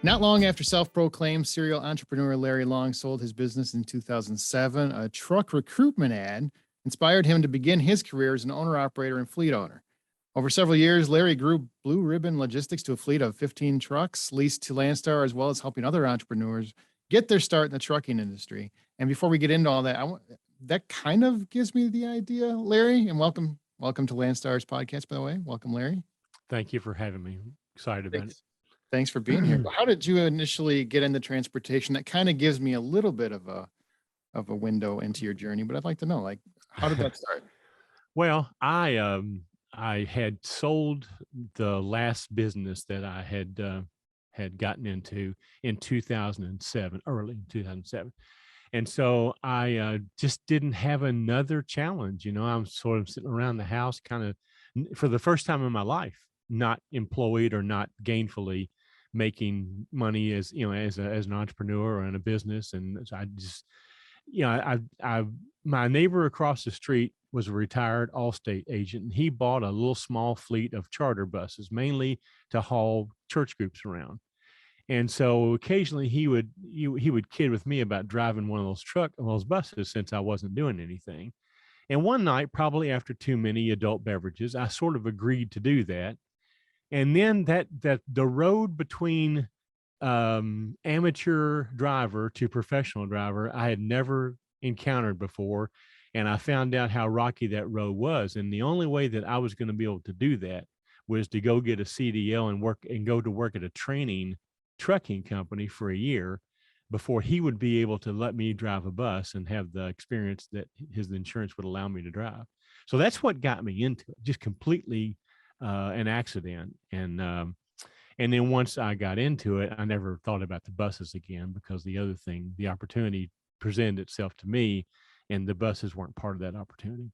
Not long after self-proclaimed serial entrepreneur Larry Long sold his business in 2007, a truck recruitment ad inspired him to begin his career as an owner-operator and fleet owner. Over several years, Larry grew Blue Ribbon Logistics to a fleet of 15 trucks leased to Landstar, as well as helping other entrepreneurs get their start in the trucking industry. And before we get into all that, that kind of gives me the idea, Larry, and welcome to Landstar's podcast, by the way. Welcome, Larry. Thank you for having me. Excited about Thanks for being here. How did you initially get into transportation? That kind of gives me a little bit of a window into your journey, but I'd like to know, like, how did that start? Well, I had sold the last business that I had gotten into in 2007, early in 2007. And so I just didn't have another challenge. I'm sort of sitting around the house kind of for the first time in my life, not employed or not gainfully making money as an entrepreneur or in a business. And so I just, my neighbor across the street was a retired Allstate agent, and he bought a little small fleet of charter buses, mainly to haul church groups around. And so occasionally he would kid with me about driving one of those buses, since I wasn't doing anything. And one night, probably after too many adult beverages, I sort of agreed to do that. And then that the road between amateur driver to professional driver, I had never encountered before. And I found out how rocky that road was. And the only way that I was going to be able to do that was to go get a CDL and go to work at a training trucking company for a year before he would be able to let me drive a bus and have the experience that his insurance would allow me to drive. So that's what got me into it, just completely an accident. And then once I got into it, I never thought about the buses again, because the opportunity presented itself to me, and the buses weren't part of that opportunity.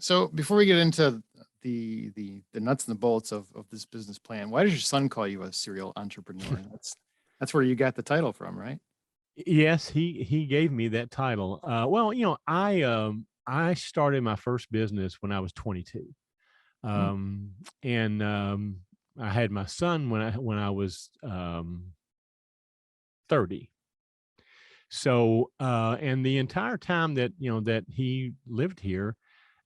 So before we get into the nuts and the bolts of this business plan, why does your son call you a serial entrepreneur? That's where you got the title from, right? Yes, he gave me that title. Well, I started my first business when I was 22. And I had my son when I was 30. So and the entire time that that he lived here,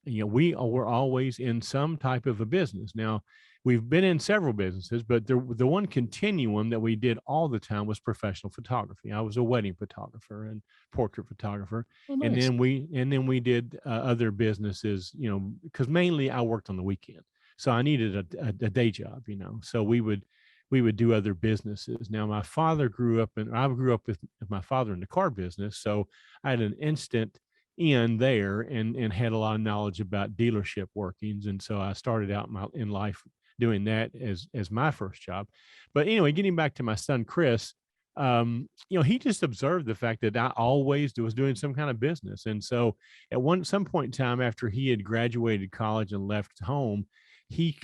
we were always in some type of a business. Now, we've been in several businesses, but the one continuum that we did all the time was professional photography. I was a wedding photographer and portrait photographer. Oh, nice. And then we did other businesses, because mainly I worked on the weekend. So I needed a day job, so we would do other businesses. Now, I grew up with my father in the car business. So I had an instant in there and had a lot of knowledge about dealership workings. And so I started out in life doing that as my first job. But anyway, getting back to my son, Chris, he just observed the fact that I always was doing some kind of business. And so at some point in time, after he had graduated college and left home, he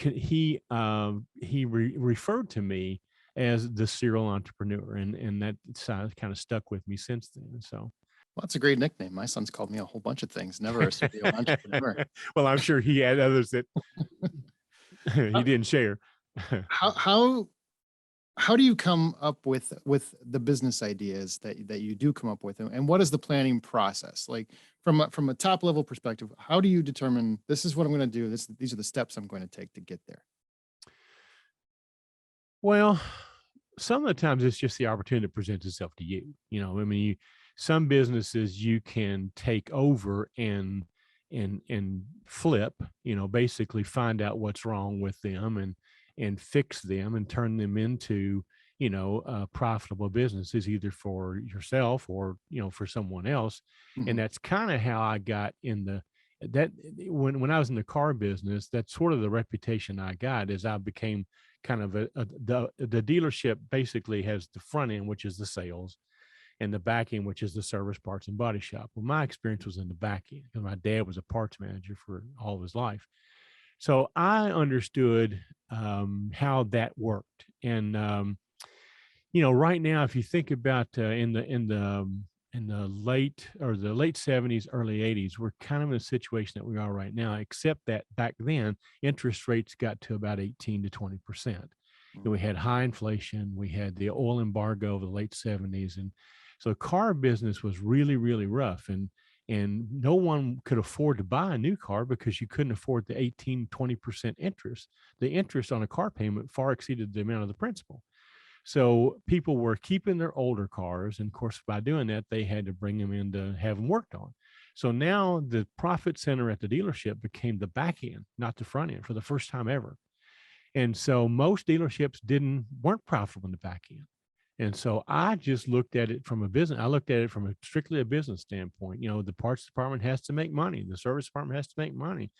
referred to me as the serial entrepreneur, and that kind of stuck with me since then. So, well, that's a great nickname. My son's called me a whole bunch of things. Never a serial entrepreneur. Well, I'm sure he had others that he didn't share. How do you come up with the business ideas that you do come up with, and what is the planning process like from a top level perspective? How do you determine this is what I'm going to do? These are the steps I'm going to take to get there. Well, some of the times it's just the opportunity that presents itself to you. Some businesses you can take over and flip. Basically find out what's wrong with them and fix them and turn them into, profitable businesses, either for yourself or, for someone else. Mhm. And that's kind of how I got when I was in the car business. That's sort of the reputation I got, as I became kind of the dealership basically has the front end, which is the sales, and the back end, which is the service, parts, and body shop. Well, my experience was in the back end because my dad was a parts manager for all of his life. So I understood how that worked. And, right now, if you think about in the late 70s, early 80s, we're kind of in a situation that we are right now, except that back then interest rates got to about 18 to 20%. we had high inflation, we had the oil embargo of the late 70s. And so the car business was really, really rough. And no one could afford to buy a new car because you couldn't afford the 18-20% interest. The interest on a car payment far exceeded the amount of the principal. So people were keeping their older cars. And of course, by doing that, they had to bring them in to have them worked on. So now the profit center at the dealership became the back end, not the front end, for the first time ever. And so most dealerships weren't profitable in the back end. And so I just looked at it from a business. I looked at it from strictly a business standpoint. The parts department has to make money. The service department has to make money.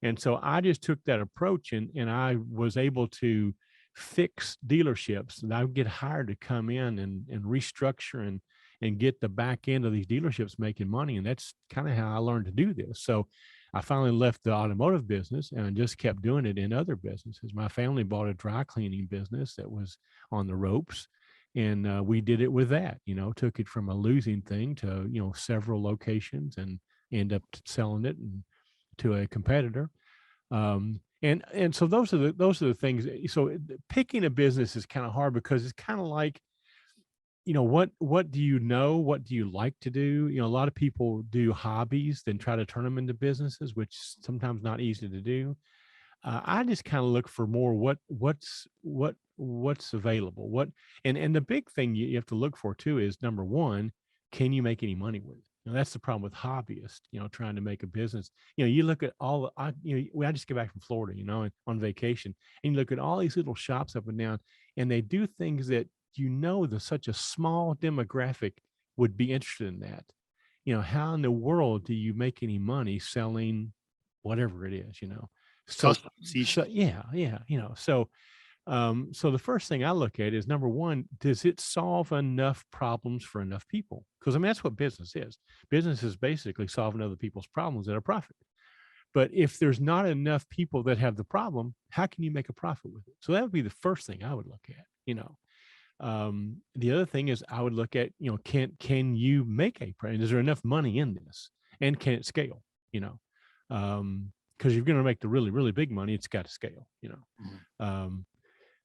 And so I just took that approach, and I was able to fix dealerships, and I would get hired to come in and restructure and get the back end of these dealerships making money. And that's kind of how I learned to do this. So I finally left the automotive business and just kept doing it in other businesses. My family bought a dry cleaning business that was on the ropes. And we did it with that, took it from a losing thing to, several locations, and end up selling it to a competitor. And so those are the things. So picking a business is kind of hard because it's kind of like, what do you know? What do you like to do? A lot of people do hobbies, then try to turn them into businesses, which sometimes not easy to do. I just kind of look for more what's available. And the big thing you have to look for too is, number one, can you make any money with it? That's the problem with hobbyists, trying to make a business. You look at I just get back from Florida, on vacation, and you look at all these little shops up and down, and they do things that, there's such a small demographic would be interested in that. How in the world do you make any money selling whatever it is, So, Custom seashell. yeah. So the first thing I look at is, number one, does it solve enough problems for enough people? Because that's what business is. Business is basically solving other people's problems at a profit. But if there's not enough people that have the problem, how can you make a profit with it? So that would be the first thing I would look at. The other thing is, I would look at, can you make a profit? Is there enough money in this, and can it scale? Because you're going to make the really, really big money, it's got to scale. Mhm.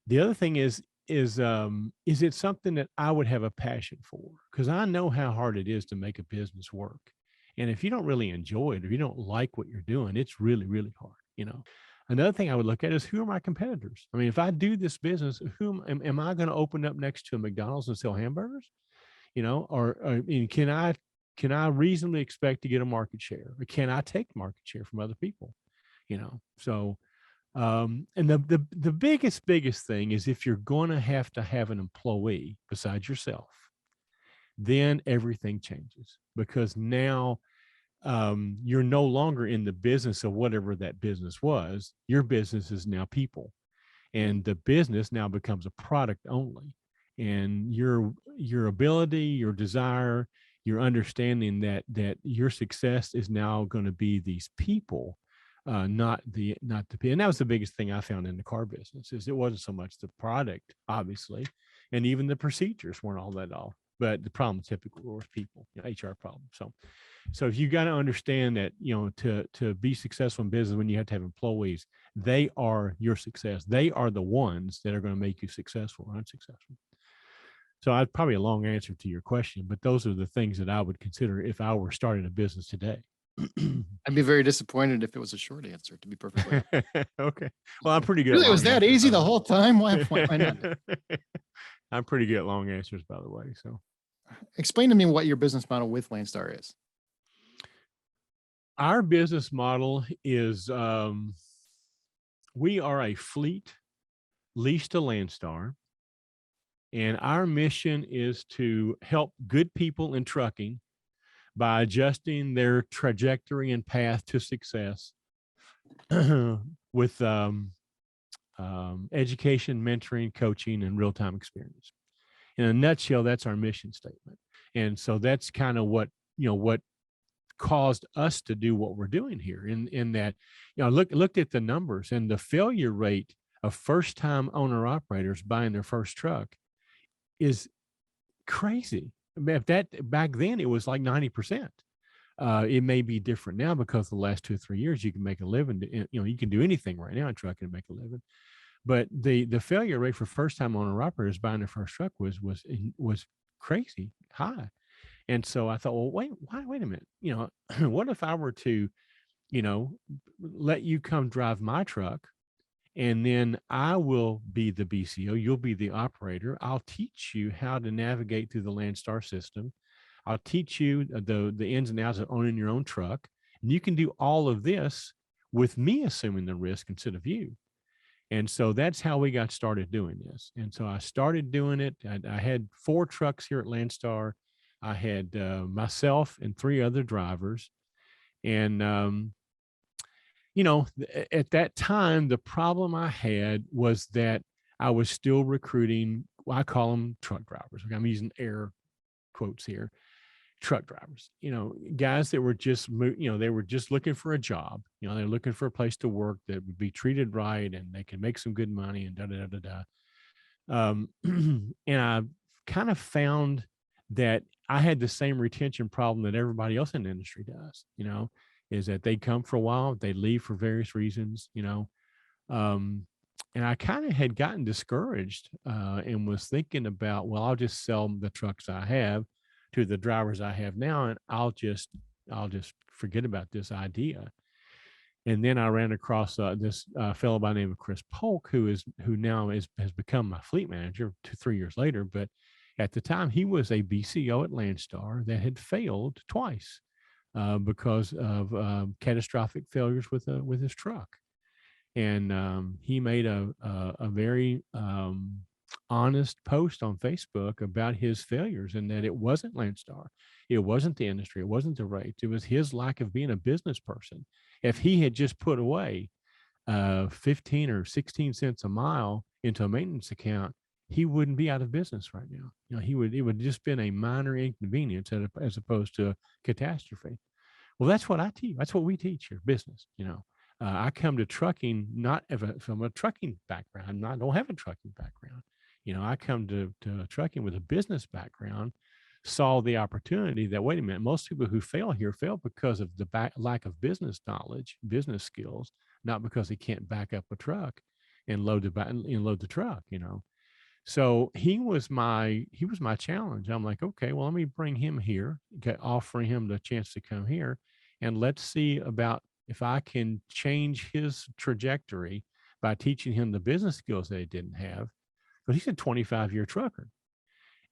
The other thing is it something that I would have a passion for? Because I know how hard it is to make a business work. And if you don't really enjoy it, if you don't like what you're doing, it's really, really hard. Another thing I would look at is, who are my competitors? I mean, if I do this business, am I going to open up next to a McDonald's and sell hamburgers? Or can I reasonably expect to get a market share? Or can I take market share from other people? So and the biggest thing is, if you're going to have an employee besides yourself, then everything changes, because now you're no longer in the business of whatever that business was. Your business is now people, and the business now becomes a product only. And your ability, your desire, your understanding that your success is now going to be these people, not the and that was the biggest thing I found in the car business. Is it wasn't so much the product, obviously, and even the procedures weren't all that all, but the problem typically was people, HR problem. So if you got to understand that, to be successful in business, when you have to have employees, they are your success. They are the ones that are going to make you successful or unsuccessful. So I'd probably a long answer to your question, but those are the things that I would consider if I were starting a business today. I'd be very disappointed if it was a short answer, to be perfectly honest. Okay. Well, I'm pretty good. Really, at it was long that answers, easy by the way. whole time? Why not? I'm pretty good at long answers, by the way. So Explain to me what your business model with Landstar is. our business model is, we are a fleet leased to Landstar, and our mission is to help good people in trucking by adjusting their trajectory and path to success with education, mentoring, coaching, and real-time experience. In a nutshell, that's our mission statement. And so that's kind of what caused us to do what we're doing here, in that, looked at the numbers, and the failure rate of first-time owner operators buying their first truck is crazy. If that back then it was like 90%. It may be different now, because the last 2 or 3 years you can make a living. You can do anything right now in trucking and make a living. But the failure rate for first time owner operators buying their first truck was crazy high. And so I thought, well, wait a minute. What if I were to, you know, let you come drive my truck, and then I will be the BCO, you'll be the operator. I'll teach you how to navigate through the Landstar system. I'll teach you the ins and outs of owning your own truck. And you can do all of this with me assuming the risk instead of you. And so that's how we got started doing this. And so I started doing it. I had 4 trucks here at Landstar. I had myself and 3 other drivers. And, at that time, the problem I had was that I was still recruiting, well, I call them truck drivers. I'm using air quotes here, truck drivers, guys that were just, they were just looking for a job. They're looking for a place to work that would be treated right and they can make some good money and da da da da da. And I kind of found that I had the same retention problem that everybody else in the industry does, is that they come for a while, they leave for various reasons, um, and I kind of had gotten discouraged and was thinking about, well, I'll just sell the trucks I have to the drivers I have now, and I'll just forget about this idea. And then I ran across this fellow by the name of Chris Polk, who now has become my fleet manager 3 years later. But at the time, he was a BCO at Landstar that had failed twice because of catastrophic failures with his truck. And he made a very honest post on Facebook about his failures, and that it wasn't Landstar, it wasn't the industry, it wasn't the rates, it was his lack of being a business person. If he had just put away 15 or 16 cents a mile into a maintenance account, he wouldn't be out of business right now. It would just been a minor inconvenience as opposed to a catastrophe. Well, that's what I teach. That's what we teach here, business. I come to trucking not from a trucking background. I don't have a trucking background. I come to trucking with a business background, saw the opportunity that, wait a minute, most people who fail here fail because of the lack of business knowledge, business skills, not because they can't back up a truck and load the truck. So he was my challenge. I'm like, okay, well, let me bring him here, offering him the chance to come here, and let's see about if I can change his trajectory by teaching him the business skills that he didn't have. But he's a 25-year trucker.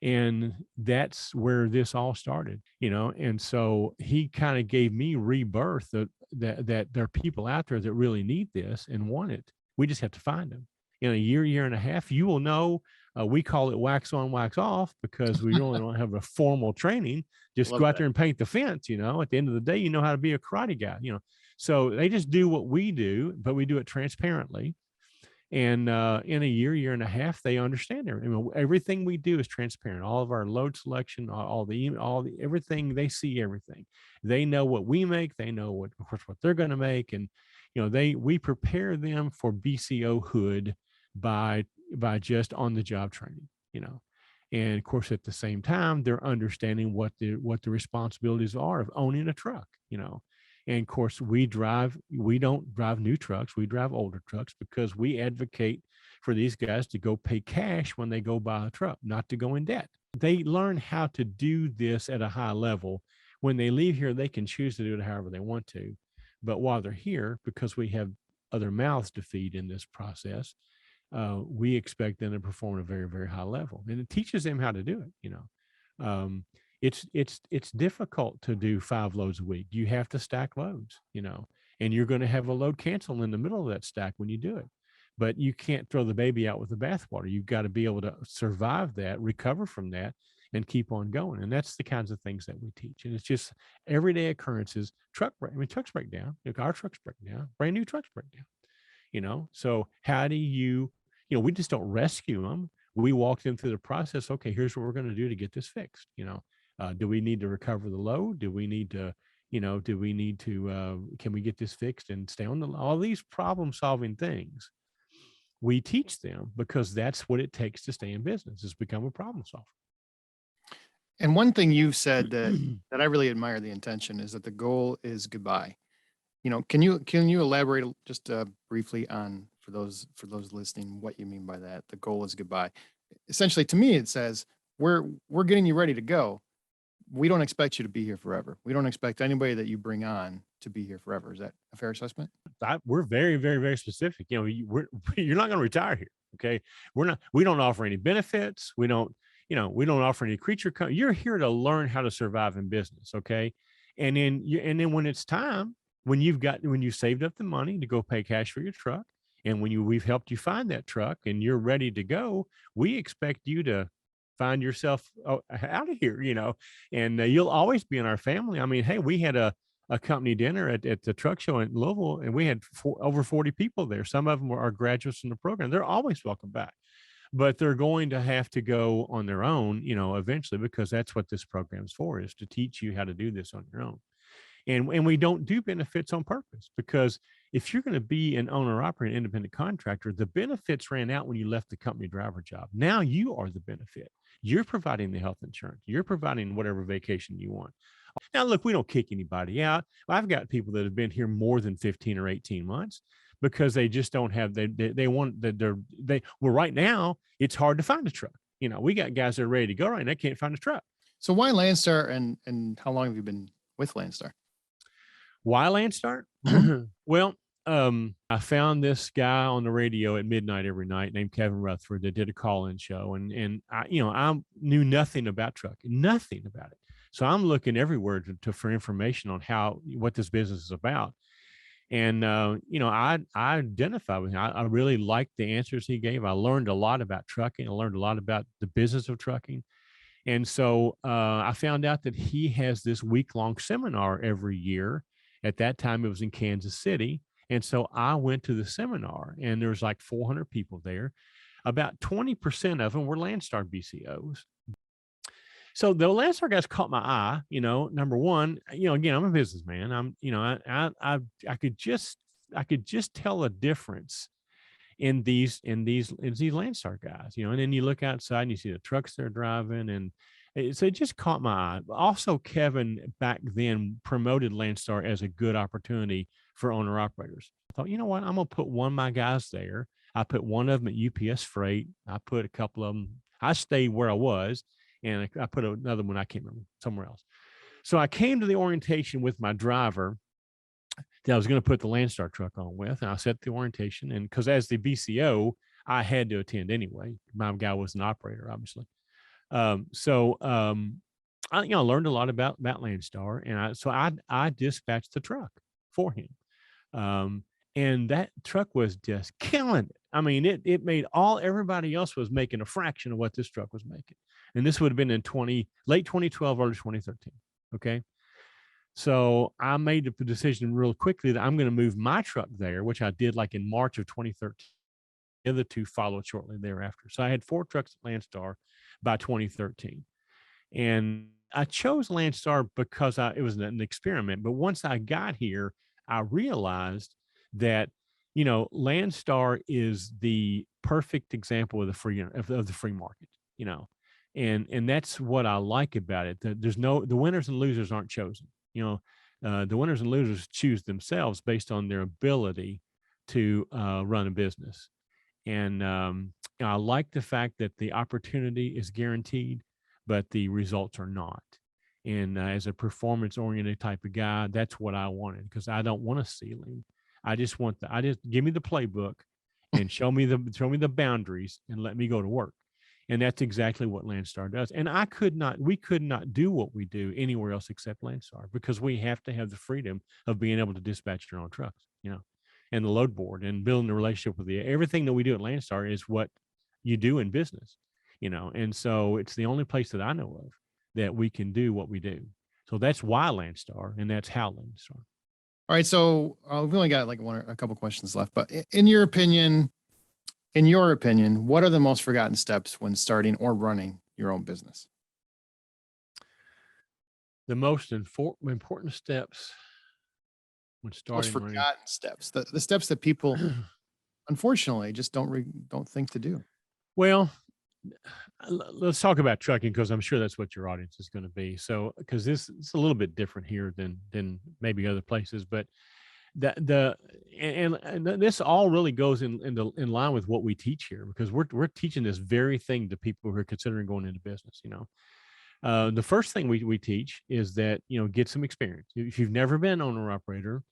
And that's where this all started, and so he kind of gave me rebirth that there are people out there that really need this and want it. We just have to find them. In a year and a half, you will know. We call it wax on, wax off, because we really don't have a formal training. Just go out there and paint the fence. At the end of the day, you know how to be a karate guy. So they just do what we do, but we do it transparently. And in a year and a half, they understand everything we do is transparent. All of our load selection, everything, they see everything. They know what we make. They know what they're going to make. And, we prepare them for BCO hood by just on the job training, and of course, at the same time, they're understanding what the responsibilities are of owning a truck, And of course, we don't drive new trucks. We drive older trucks because we advocate for these guys to go pay cash when they go buy a truck, not to go in debt. They learn how to do this at a high level. When they leave here, they can choose to do it however they want to. But while they're here, because we have other mouths to feed in this process, we expect them to perform at a very, very high level. And it teaches them how to do it, It's difficult to do 5 loads a week. You have to stack loads, and you're going to have a load cancel in the middle of that stack when you do it. But you can't throw the baby out with the bathwater. You've got to be able to survive that, recover from that, and keep on going. And that's the kinds of things that we teach. And it's just everyday occurrences. Trucks break down. Our trucks break down. Brand new trucks break down. So how do you, we just don't rescue them. We walk them through the process. Okay, here's what we're going to do to get this fixed. Do we need to recover the load? Do we need to, can we get this fixed and stay on all these problem solving things? We teach them because that's what it takes to stay in business, is become a problem solver. And one thing you've said that I really admire the intention is that the goal is goodbye. Can you elaborate just briefly on, for those listening what you mean by that. The goal is goodbye. Essentially, to me, it says we're getting you ready to go. We don't expect you to be here forever. We don't expect anybody that you bring on to be here forever. Is that a fair assessment? We're very, very, very specific. You know, you're not going to retire here. Okay. We don't offer any benefits. We don't offer any you're here to learn how to survive in business. Okay. And then when it's time, when you saved up the money to go pay cash for your truck, and we've helped you find that truck and you're ready to go, we expect you to find yourself out of here, and you'll always be in our family. I mean, hey, we had a company dinner at the truck show in Louisville, and we had over 40 people there. Some of them are graduates from the program. They're always welcome back, but they're going to have to go on their own, eventually, because that's what this program's for, is to teach you how to do this on your own. And we don't do benefits on purpose, because if you're going to be an owner operator, independent contractor, the benefits ran out when you left the company driver job. Now you are the benefit. You're providing the health insurance. You're providing whatever vacation you want. Now, look, we don't kick anybody out. I've got people that have been here more than 15 or 18 months because they just don't have, well, right now it's hard to find a truck. We got guys that are ready to go right now. They can't find a truck. So why Landstar, and how long have you been with Landstar? Why Landstar? Well, I found this guy on the radio at midnight every night named Kevin Rutherford that did a call-in show. And I knew nothing about trucking, nothing about it. So I'm looking everywhere for information on what this business is about. And, I identify with him. I really liked the answers he gave. I learned a lot about trucking. I learned a lot about the business of trucking. And so I found out that he has this week-long seminar every year. At that time, it was in Kansas City. And so I went to the seminar, and there was like 400 people there. About 20% of them were Landstar BCOs. So the Landstar guys caught my eye. Number one, again, I'm a businessman. I could just tell a difference in these Landstar guys, and then you look outside and you see the trucks they're driving, and so it just caught my eye. Also, Kevin back then promoted Landstar as a good opportunity for owner operators. I thought, you know what, I'm gonna put one of my guys there. I put one of them at UPS Freight. I put a couple of them. I stayed where I was, and I put another one, I can't remember, somewhere else. So I came to the orientation with my driver that I was going to put the Landstar truck on with. And I set the orientation, and because as the BCO, I had to attend anyway. My guy was an operator, obviously. I learned a lot about Landstar, and I dispatched the truck for him. And that truck was just killing it. I mean, it made everybody else was making a fraction of what this truck was making. And this would have been in late 2012, early 2013. Okay. So I made the decision real quickly that I'm going to move my truck there, which I did like in March of 2013. The other two followed shortly thereafter. So I had 4 trucks at Landstar by 2013. And I chose Landstar because it was an experiment. But once I got here, I realized that, Landstar is the perfect example of the free market, and that's what I like about it. The winners and losers aren't chosen. The winners and losers choose themselves based on their ability to run a business. And I like the fact that the opportunity is guaranteed, but the results are not. And as a performance-oriented type of guy, that's what I wanted, because I don't want a ceiling. I just give me the playbook and show me the boundaries and let me go to work. And that's exactly what Landstar does. And we could not do what we do anywhere else except Landstar, because we have to have the freedom of being able to dispatch your own trucks, and the load board and building a relationship with everything that we do at Landstar is what you do in business, and so it's the only place that I know of that we can do what we do. So that's why Landstar, and that's how Landstar. All right. So we've only got like a couple questions left, but in your opinion, what are the most forgotten steps when starting or running your own business? The most important steps when starting. Most forgotten steps, the steps that people unfortunately just don't think to do. Well, let's talk about trucking, because I'm sure that's what your audience is going to be. So, because it's a little bit different here than maybe other places, but the and this all really goes in line with what we teach here, because we're teaching this very thing to people who are considering going into business. The first thing we teach is that, get some experience. If you've never been an owner operator,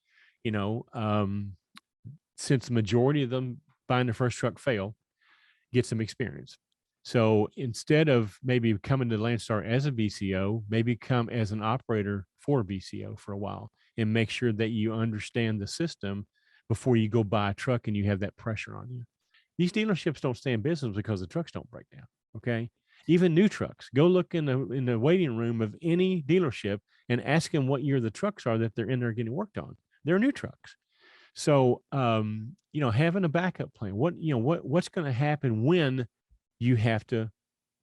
you know, since the majority of them buying their first truck fail, get some experience. So instead of maybe coming to Landstar as a BCO, maybe come as an operator for a BCO for a while and make sure that you understand the system before you go buy a truck and you have that pressure on you. These dealerships don't stay in business because the trucks don't break down. Okay. Even new trucks, go look in the waiting room of any dealership and ask them what year the trucks are that they're in there getting worked on. They're new trucks. So, having a backup plan, what's going to happen when you have to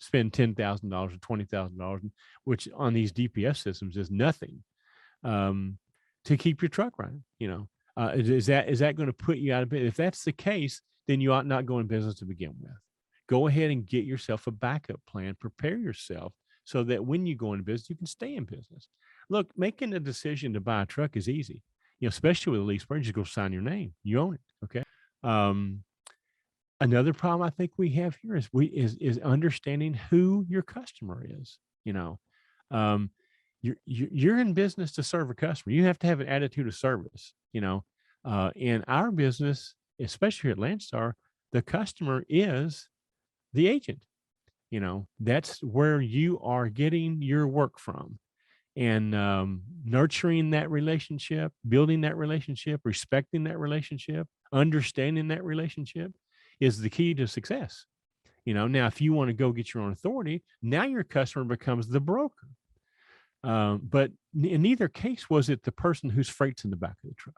spend $10,000 or $20,000, which on these DPS systems is nothing, to keep your truck running. Is that going to put you out of business? If that's the case, then you ought not go in business to begin with. Go ahead and get yourself a backup plan. Prepare yourself so that when you go into business, you can stay in business. Look, making a decision to buy a truck is easy. Especially with a lease program, just go sign your name. You own it. Okay. Another problem I think we have here is understanding who your customer is. You're in business to serve a customer. You have to have an attitude of service. In our business, especially here at Landstar, the customer is the agent. That's where you are getting your work from. And nurturing that relationship, building that relationship, respecting that relationship, understanding that relationship is the key to success. Now, if you want to go get your own authority, now your customer becomes the broker. But in neither case was it the person whose freight's in the back of the truck.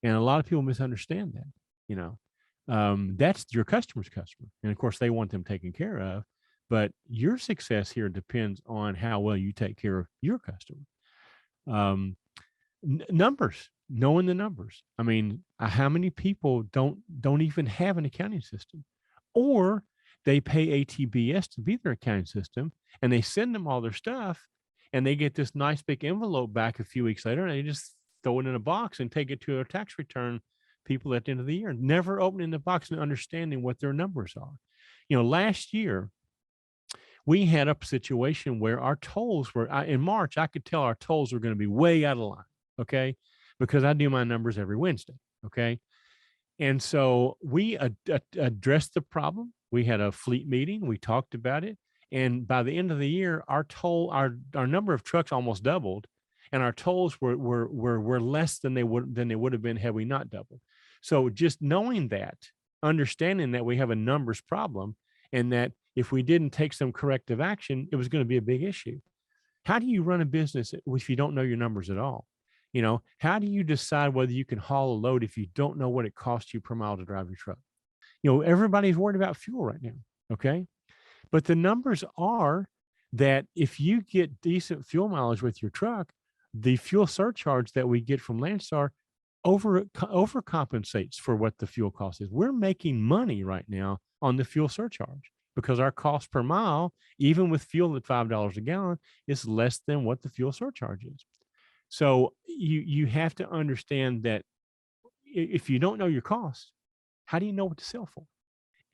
And a lot of people misunderstand that. That's your customer's customer. And of course, they want them taken care of. But your success here depends on how well you take care of your customer. Numbers, knowing the numbers. I mean, how many people don't even have an accounting system, or they pay ATBS to be their accounting system, and they send them all their stuff, and they get this nice big envelope back a few weeks later, and they just throw it in a box and take it to a tax return people at the end of the year, never opening the box and understanding what their numbers are. Last year, we had a situation where our tolls were in March. I could tell our tolls were going to be way out of line. Okay. Because I do my numbers every Wednesday. Okay. And so we addressed the problem. We had a fleet meeting. We talked about it. And by the end of the year, our number of trucks almost doubled, and our tolls were less than they would have been had we not doubled. So just knowing that, understanding that we have a numbers problem, and that if we didn't take some corrective action, it was going to be a big issue. How do you run a business if you don't know your numbers at all? How do you decide whether you can haul a load if you don't know what it costs you per mile to drive your truck? Everybody's worried about fuel right now. Okay. But the numbers are that if you get decent fuel mileage with your truck, the fuel surcharge that we get from Landstar overcompensates for what the fuel cost is. We're making money right now on the fuel surcharge because our cost per mile, even with fuel at $5 a gallon, is less than what the fuel surcharge is. So you have to understand that if you don't know your cost, how do you know what to sell for?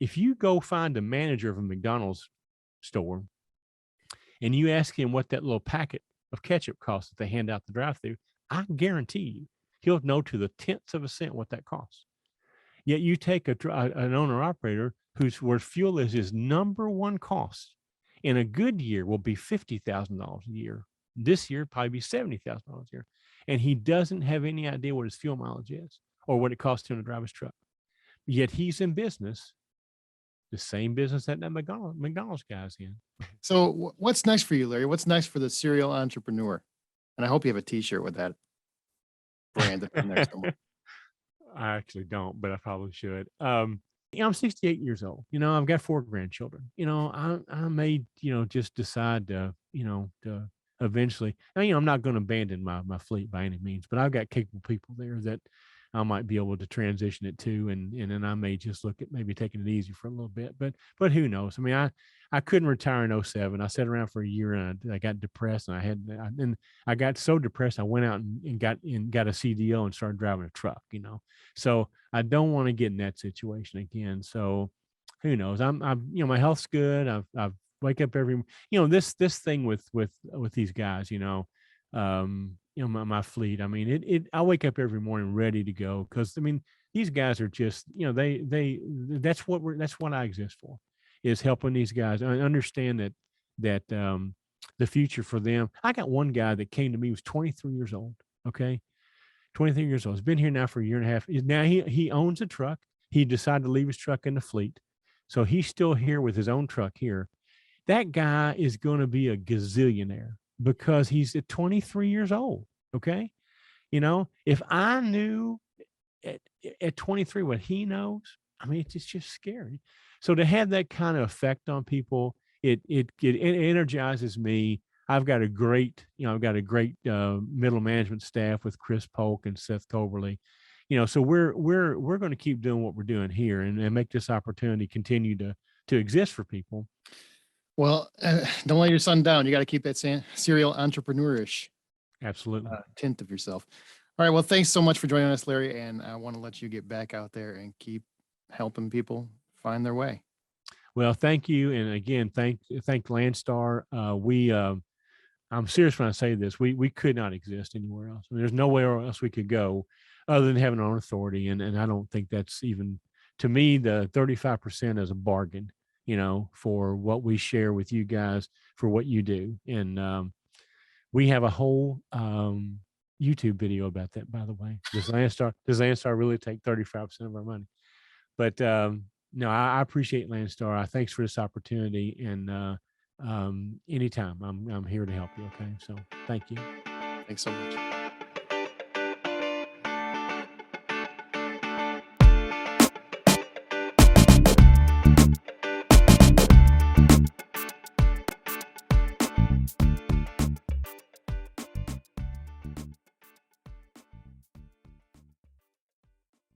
If you go find a manager of a McDonald's store and you ask him what that little packet of ketchup costs that they hand out the drive-thru, I guarantee you he'll know to the tenths of a cent what that costs. Yet you take an owner operator where fuel is his number one cost. In a good year will be $50,000 a year. This year probably be $70,000 a year, and he doesn't have any idea what his fuel mileage is or what it costs him to drive his truck. Yet he's in business, the same business that McDonald's guy's in. So what's next for you, Larry? What's next for the serial entrepreneur? And I hope you have a T-shirt with that brand on there somewhere. I actually don't, but I probably should. I'm 68 years old. I've got 4 grandchildren. I may, just decide to eventually. I'm not going to abandon my fleet by any means, but I've got capable people there that I might be able to transition it to, and then I may just look at maybe taking it easy for a little bit. But who knows? I mean, I couldn't retire in '07. I sat around for a year and I got depressed, and I got so depressed I went out and got a CDL and started driving a truck. So I don't want to get in that situation again. So who knows? I'm my health's good. I've wake up every this thing with these guys. My fleet. I mean, I wake up every morning ready to go, because I mean these guys are just that's what I exist for, is helping these guys. I understand that the future for them. I got one guy that came to me, was 23 years old. Okay, 23 years old. He's been here now for a year and a half. Now he owns a truck. He decided to leave his truck in the fleet, so he's still here with his own truck here. That guy is going to be a gazillionaire because he's at 23 years old. Okay. If I knew at, at 23 what he knows, I mean, it's just scary. So to have that kind of effect on people, it energizes me. I've got a great middle management staff with Chris Polk and Seth Coverly. So we're going to keep doing what we're doing here, and make this opportunity continue to exist for people. Well, don't let your son down. You got to keep that serial entrepreneurish Absolutely. tint of yourself. All right. Well, thanks so much for joining us, Larry. And I want to let you get back out there and keep helping people find their way. Well, thank you. And again, thank Landstar. I'm serious when I say this. We could not exist anywhere else. I mean, there's nowhere else we could go other than having our own authority. And I don't think that's even, to me, the 35% is a bargain, for what we share with you guys, for what you do. And we have a whole YouTube video about that, by the way. Does Landstar really take 35% of our money? But no, I appreciate Landstar. Thanks for this opportunity. And anytime I'm here to help you. Okay. So thank you. Thanks so much.